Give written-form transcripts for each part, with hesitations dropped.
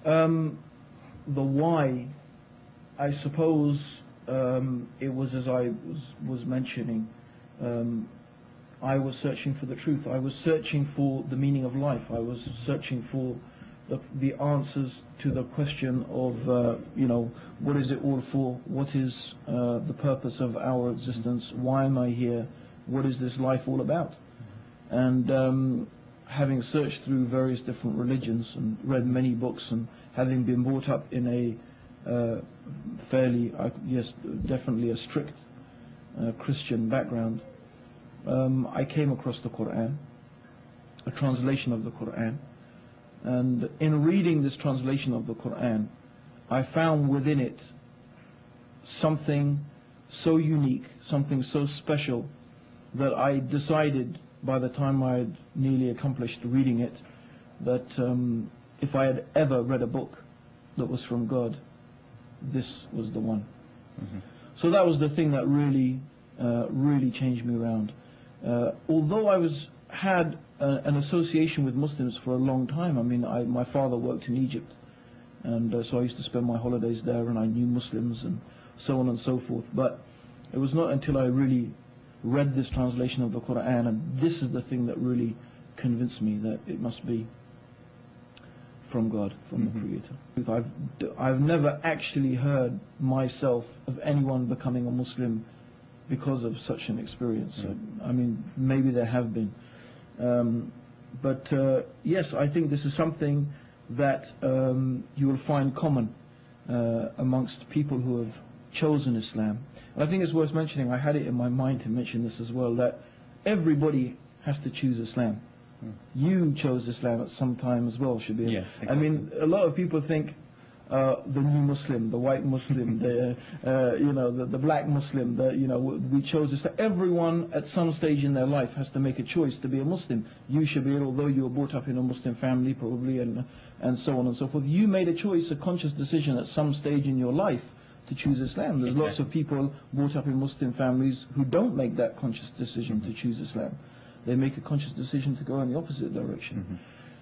The why, I suppose, it was as I was mentioning. I was searching for the truth. I was searching for the meaning of life. I was searching for the answers to the question of, what is it all for? What is the purpose of our existence? Why am I here? What is this life all about? And having searched through various different religions and read many books, and having been brought up in a fairly, yes, definitely a strict Christian background, I came across the Quran, a translation of the Quran. And in reading this translation of the Quran, I found within it something so unique, something so special, that I decided by the time I had nearly accomplished reading it, that if I had ever read a book that was from God, this was the one. Mm-hmm. So that was the thing that really changed me around. Although I had an association with Muslims for a long time. I mean, my father worked in Egypt, and so I used to spend my holidays there, and I knew Muslims and so on and so forth. But it was not until I really read this translation of the Quran, and this is the thing that really convinced me that it must be from God, from the Creator. I've never actually heard myself of anyone becoming a Muslim because of such an experience. I mean, maybe there have been. But yes, I think this is something that you will find common amongst people who have chosen Islam. And I think it's worth mentioning, I had it in my mind to mention this as well, that everybody has to choose Islam. You chose Islam at some time as well, Shabir. Yes, exactly. I mean, a lot of people think the new Muslim, the white Muslim, the black Muslim, we chose this. Everyone at some stage in their life has to make a choice to be a Muslim. You, Shabir, although you were brought up in a Muslim family probably, and so on and so forth, you made a choice, a conscious decision at some stage in your life to choose Islam. There's lots of people brought up in Muslim families who don't make that conscious decision to choose Islam. They make a conscious decision to go in the opposite direction.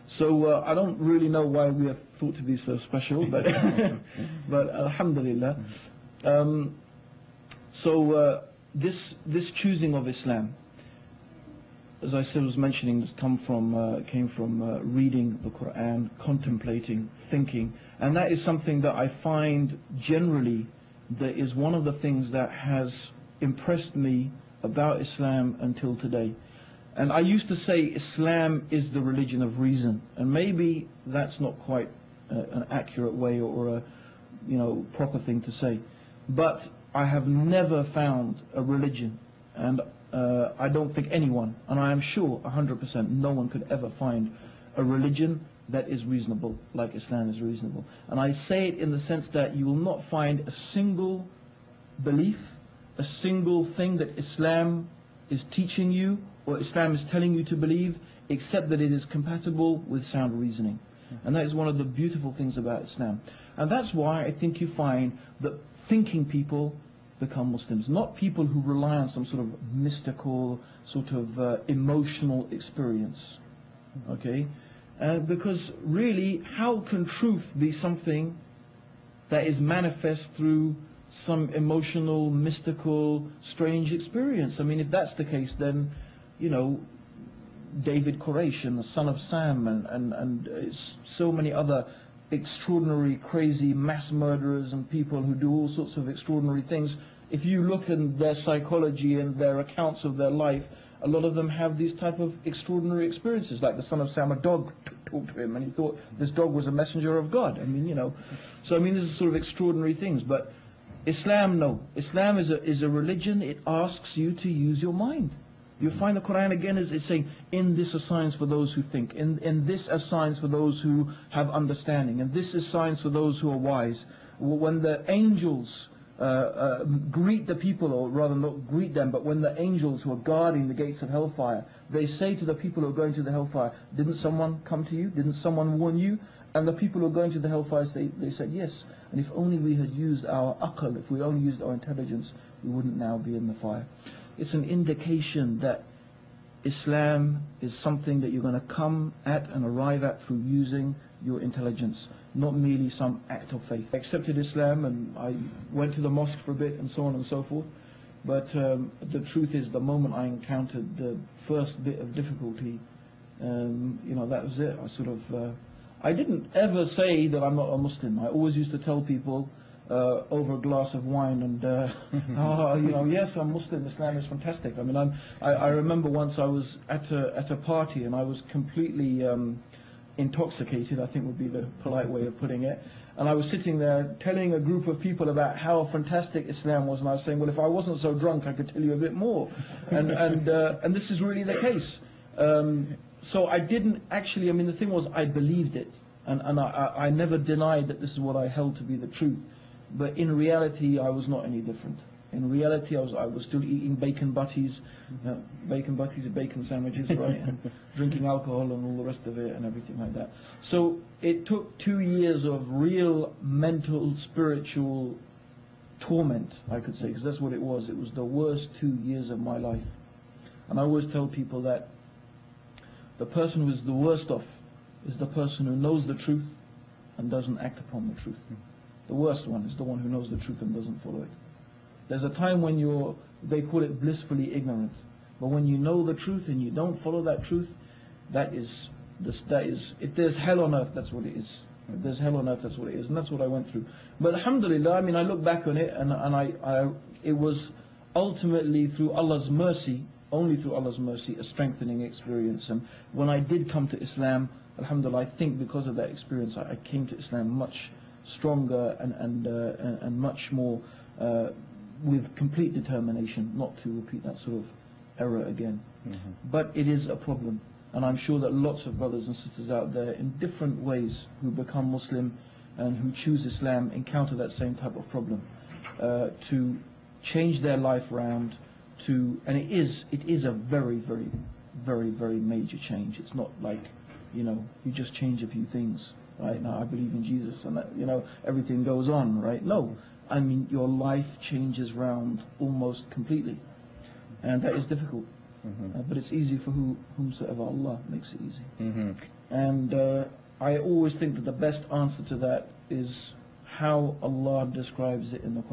So I don't really know why we are thought to be so special, but but alhamdulillah. So this choosing of Islam, as I said, was mentioning, came from reading the Quran, contemplating, thinking, and that is something that I find generally that is one of the things that has impressed me about Islam until today. And I used to say Islam is the religion of reason, and maybe that's not quite an accurate way or a proper thing to say, but I have never found a religion, and I don't think anyone, and I am sure 100% no one could ever find a religion that is reasonable like Islam is reasonable. And I say it in the sense that you will not find a single belief, a single thing that Islam is teaching you or Islam is telling you to believe, except that it is compatible with sound reasoning. And that is one of the beautiful things about Islam. And that's why I think you find that thinking people become Muslims, not people who rely on some sort of mystical, sort of emotional experience. Okay? Because really, how can truth be something that is manifest through some emotional, mystical, strange experience? I mean, if that's the case, then David Koresh and the son of Sam and so many other extraordinary, crazy mass murderers and people who do all sorts of extraordinary things, if you look in their psychology and their accounts of their life, a lot of them have these type of extraordinary experiences. Like the son of Sam, a dog talked to him and he thought this dog was a messenger of God. I mean, so I mean, this is sort of extraordinary things. But Islam, no. Islam is a religion. It asks you to use your mind. You find the Quran again is saying, in this are signs for those who think, in this are signs for those who have understanding, and this is signs for those who are wise. When the angels greet the people, or rather not greet them, but when the angels who are guarding the gates of hellfire, they say to the people who are going to the hellfire, didn't someone come to you? Didn't someone warn you? And the people who are going to the hellfire they said yes. And if only we had used our aql, if we only used our intelligence, we wouldn't now be in the fire. It's an indication that Islam is something that you're going to come at and arrive at through using your intelligence, not merely some act of faith. I accepted Islam and I went to the mosque for a bit and so on and so forth. But the truth is, the moment I encountered the first bit of difficulty, that was it. I didn't ever say that I'm not a Muslim. I always used to tell people over a glass of wine and, yes, I'm Muslim, Islam is fantastic. I mean, I remember once I was at a party and I was completely intoxicated, I think would be the polite way of putting it. And I was sitting there telling a group of people about how fantastic Islam was, and I was saying, well, if I wasn't so drunk, I could tell you a bit more. And this is really the case. So I didn't actually, the thing was, I believed it. And I never denied that this is what I held to be the truth. But in reality, I was not any different. In reality, I was still eating bacon butties are bacon sandwiches, right? And drinking alcohol and all the rest of it and everything like that. So it took 2 years of real mental, spiritual torment, I could say, because that's what it was. It was the worst 2 years of my life. And I always tell people that the person who is the worst off is the person who knows the truth and doesn't act upon the truth. The worst one is the one who knows the truth and doesn't follow it. There's a time when they call it blissfully ignorant. But when you know the truth and you don't follow that truth, if there's hell on earth, that's what it is. If there's hell on earth, that's what it is. And that's what I went through. But alhamdulillah, I look back on it and it was ultimately through Allah's mercy, only through Allah's mercy, a strengthening experience. And when I did come to Islam, alhamdulillah, I think because of that experience, I came to Islam much stronger and much more with complete determination not to repeat that sort of error again. But it is a problem, and I'm sure that lots of brothers and sisters out there in different ways who become Muslim and who choose Islam encounter that same type of problem, to change their life around, and it is a very, very, very, very major change. It's not like, you just change a few things, right? Now I believe in Jesus and that, everything goes on, right? No, your life changes round almost completely, and that is difficult. But it's easy for whomsoever Allah makes it easy. And I always think that the best answer to that is how Allah describes it in the Quran.